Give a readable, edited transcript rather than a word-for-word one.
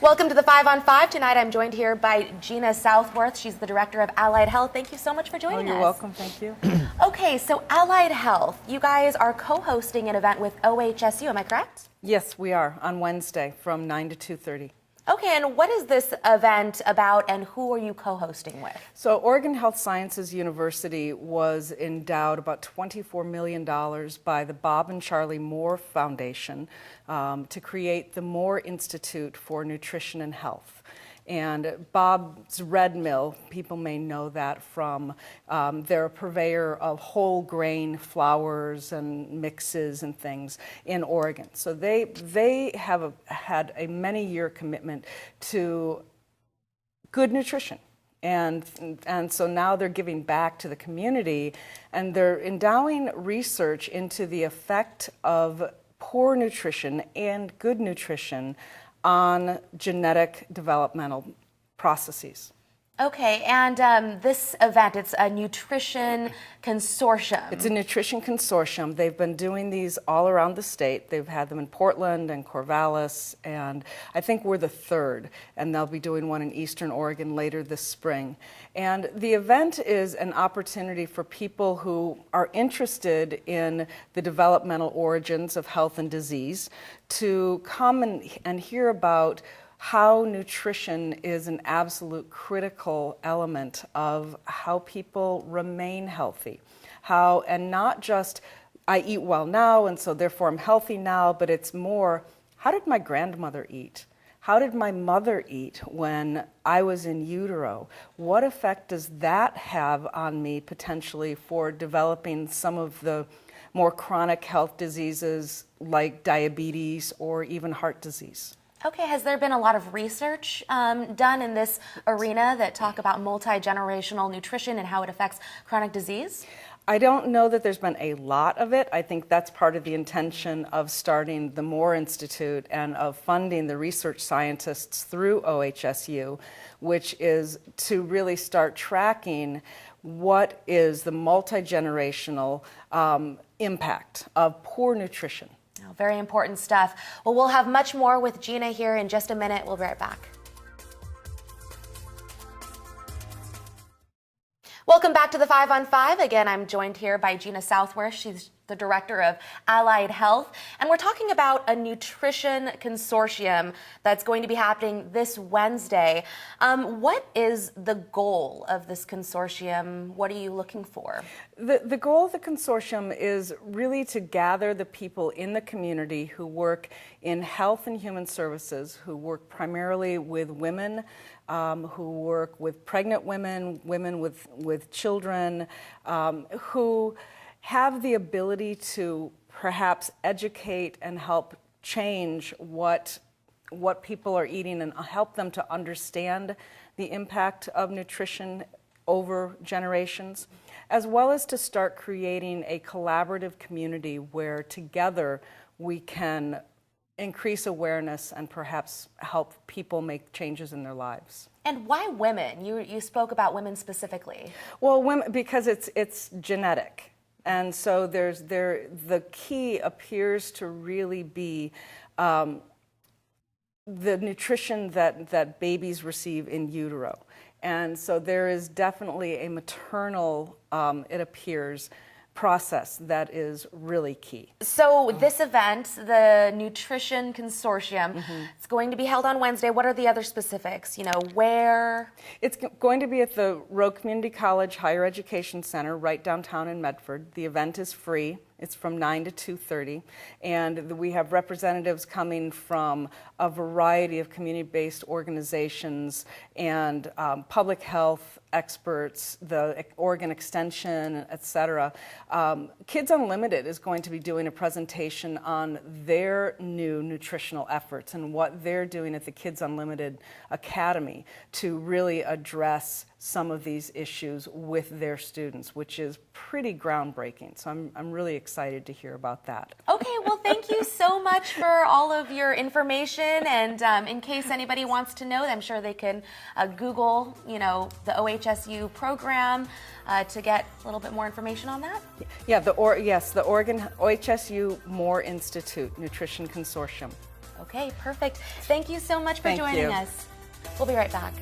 Welcome to the 5 on 5. Tonight I'm joined here by Genna Southworth. She's the Director of Allied Health. Thank you so much for joining us. You're welcome. Thank you. Okay, so Allied Health, you guys are co-hosting an event with OHSU, am I correct? Yes, we are, on Wednesday from 9 to 2:30. Okay, and what is this event about and who are you co-hosting with? So Oregon Health Sciences University was endowed about $24 million by the Bob and Charlie Moore Foundation to create the Moore Institute for Nutrition and Health. And Bob's Red Mill, people may know that from, they're a purveyor of whole grain flours and mixes and things in Oregon. So they have had a many-year commitment to good nutrition. And so now they're giving back to the community, and they're endowing research into the effect of poor nutrition and good nutrition on genetic developmental processes. Okay, and this event, it's a nutrition consortium. It's a nutrition consortium. They've been doing these all around the state. They've had them in Portland and Corvallis, and I think we're the third, and they'll be doing one in Eastern Oregon later this spring. And the event is an opportunity for people who are interested in the developmental origins of health and disease to come and hear about how nutrition is an absolute critical element of how people remain healthy. How, and not just, I eat well now and so therefore I'm healthy now, but it's more, how did my grandmother eat? How did my mother eat when I was in utero? What effect does that have on me potentially for developing some of the more chronic health diseases like diabetes or even heart disease? Okay, has there been a lot of research done in this arena that talk about multi-generational nutrition and how it affects chronic disease? I don't know that there's been a lot of it. I think that's part of the intention of starting the Moore Institute and of funding the research scientists through OHSU, which is to really start tracking what is the multi-generational impact of poor nutrition. Oh, very important stuff. Well, we'll have much more with Genna here in just a minute. We'll be right back. Welcome back to the 5 on 5. Again, I'm joined here by Genna Southworth. She's the Director of Allied Health, and we're talking about a nutrition consortium that's going to be happening this Wednesday. What is the goal of this consortium? What are you looking for? The goal of the consortium is really to gather the people in the community who work in health and human services, who work primarily with women, who work with pregnant women, women with children, who have the ability to perhaps educate and help change what people are eating and help them to understand the impact of nutrition over generations, as well as to start creating a collaborative community where together we can increase awareness and perhaps help people make changes in their lives. And why women? You spoke about women specifically. Well, women, because it's genetic. And so the key appears to really be the nutrition that babies receive in utero. And so there is definitely a maternal, it appears, process that is really key. So this event, the Nutrition Consortium, it's going to be held on Wednesday. What are the other specifics? You know, where? It's going to be at the Rogue Community College Higher Education Center right downtown in Medford. The event is free. It's from 9 to 2:30, and we have representatives coming from a variety of community-based organizations and public health experts, the Oregon Extension, et cetera. Kids Unlimited is going to be doing a presentation on their new nutritional efforts and what they're doing at the Kids Unlimited Academy to really address some of these issues with their students, which is pretty groundbreaking. So I'm really excited to hear about that. Okay, well, thank you so much for all of your information. And in case anybody wants to know, I'm sure they can Google, the OHSU program to get a little bit more information on that. Yeah, the Oregon OHSU Moore Institute Nutrition Consortium. Okay, perfect. Thank you so much for Thank joining you. us. We'll be right back.